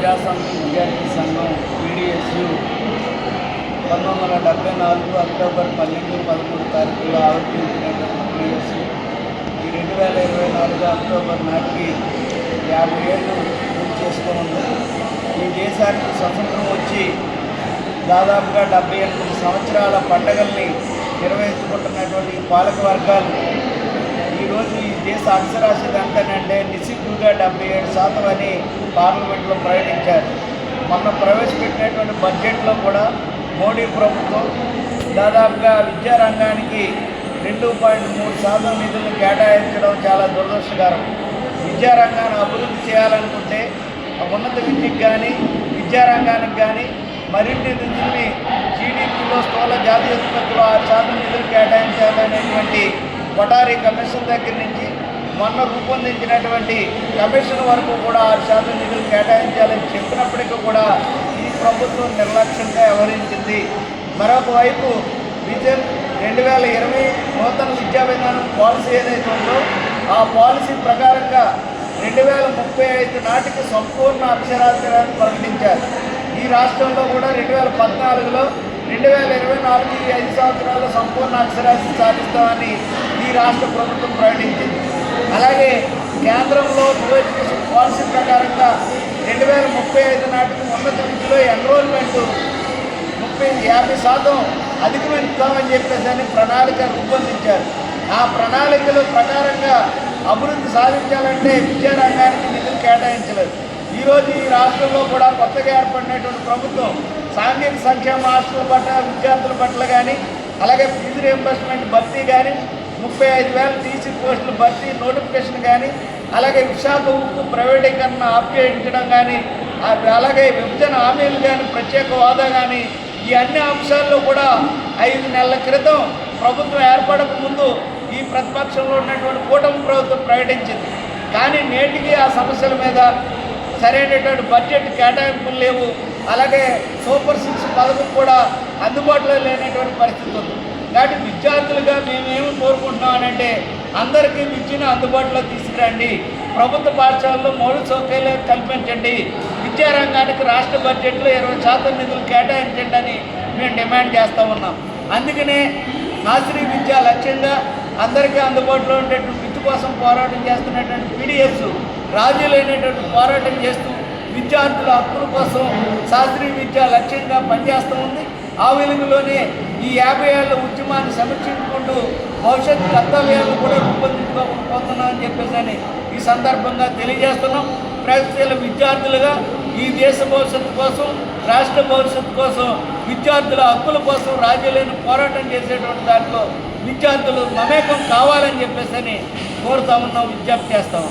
వ్యాసంగం విద్యార్థి సంఘం PDSU 1974 October 12, 13 తారీఖుల్లో ఆవిర్భవించినటువంటి PDSU ఈ 2024 అక్టోబర్ నాటికి 50 ఏళ్ళు పూర్తి చేసుకోనుంది. ఈ దేశానికి స్వతంత్రం వచ్చి దాదాపుగా 78 సంవత్సరాల పండుగల్ని నిర్వహించుకుంటున్నటువంటి పాలక వర్గాలు ఈరోజు ఈ దేశ అక్షరాస్యత ఎంతనంటే నిస్సిగ్గుగా 77% అని పార్లమెంట్లో ప్రకటించారు. మొన్న ప్రవేశపెట్టినటువంటి బడ్జెట్లో కూడా మోడీ ప్రభుత్వం దాదాపుగా విద్యారంగానికి 2.3% నిధులను కేటాయించడం చాలా దురదృష్టకరం. విద్యారంగాన్ని అభివృద్ధి చేయాలనుకుంటే ఉన్నత విద్యకు కానీ విద్యారంగానికి కానీ మరిన్ని నిధుల్ని జీడీపీలో స్థూల జాతీయ ఉత్పత్తిలో 6% నిధులు కేటాయించాలనేటువంటి కొటారి కమిషన్ దగ్గర నుంచి మొన్న రూపొందించినటువంటి కమిషన్ వరకు కూడా 6% నిధులు కేటాయించాలని చెప్పినప్పటికీ కూడా ఈ ప్రభుత్వం నిర్లక్ష్యంగా వ్యవహరించింది. మరొక వైపు 2020 నూతన విద్యా విధానం పాలసీ ఏదైతే ఉందో ఆ పాలసీ ప్రకారంగా 2035 నాటికి సంపూర్ణ అక్షరాస్యతను ప్రకటించారు. ఈ రాష్ట్రంలో కూడా 2014లో 2024 ఈ 5 సంవత్సరాల్లో సంపూర్ణ అక్షరాస్యత సాధిస్తామని ఈ రాష్ట్ర ప్రభుత్వం ప్రకటించింది. అలాగే కేంద్రంలో న్యూ ఎడ్యుకేషన్ పాలసీ ప్రకారంగా 2035 నాటికి ఉన్నత విద్యలో ఎన్రోల్మెంట్ 50% అధిగమిస్తామని చెప్పేసి ప్రణాళిక రూపొందించారు. ఆ ప్రణాళికల ప్రకారంగా అభివృద్ధి సాధించాలంటే విద్యారంగానికి నిధులు కేటాయించలేదు. ఈరోజు ఈ రాష్ట్రంలో కూడా కొత్తగా ఏర్పడినటువంటి ప్రభుత్వం సాంఘిక సంక్షేమ హాస్టల్ పట్ల విద్యార్థుల పట్ల కానీ అలాగే ఫీజు రియంబర్స్మెంట్ భర్తీ కానీ 35,000 టీసీ పోస్టుల భర్తీ నోటిఫికేషన్ కానీ అలాగే విశాఖ ఉక్కు ప్రైవేటీకరణ ఆప్యాయించడం కానీ అలాగే విభజన హామీలు కానీ ప్రత్యేక హోదా కానీ ఈ అన్ని అంశాల్లో కూడా 5 నెలల క్రితం ప్రభుత్వం ఏర్పడక ముందు ఈ ప్రతిపక్షంలో ఉన్నటువంటి కూటమి ప్రభుత్వం ప్రకటించింది. కానీ నేటికి ఆ సమస్యల మీద సరైనటువంటి బడ్జెట్ కేటాయింపులు లేవు. అలాగే సూపర్ 6 పథకం కూడా అందుబాటులో లేనటువంటి పరిస్థితి ఉంది. కాబట్టి విద్యార్థులుగా మేమేమి కోరుకుంటున్నామనంటే అందరికీ విద్యను అందుబాటులో తీసుకురండి, ప్రభుత్వ పాఠశాలలో మౌలిక సౌకర్యాలు కల్పించండి, విద్యారంగానికి రాష్ట్ర బడ్జెట్లో 20% నిధులు కేటాయించండి అని మేము డిమాండ్ చేస్తూ ఉన్నాం. అందుకనే నాసిరీ విద్య లక్ష్యంగా అందరికీ అందుబాటులో ఉండేటువంటి విద్య కోసం పోరాటం చేస్తున్నటువంటి పీడిఎస్ రాజీ లేనటువంటి పోరాటం చేస్తూ విద్యార్థుల హక్కుల కోసం శాస్త్రీయ విద్య లక్ష్యంగా పనిచేస్తూ ఉంది. ఆ వెలుగులోనే ఈ 50 ఏళ్ల ఉద్యమాన్ని సమీక్షించుకుంటూ భవిష్యత్ కర్తవ్యాలను కూడా రూపొందించుకోకపోతున్నామని చెప్పేసి ఈ సందర్భంగా తెలియజేస్తున్నాం. ప్రగతిశీల విద్యార్థులుగా ఈ దేశ భవిష్యత్తు కోసం రాష్ట్ర భవిష్యత్తు కోసం విద్యార్థుల హక్కుల కోసం రాజీ లేని పోరాటం చేసేటువంటి దాంట్లో విద్యార్థులు మమేకం కావాలని చెప్పేసి కోరుతా ఉన్నాం, విజ్ఞప్తి చేస్తాం.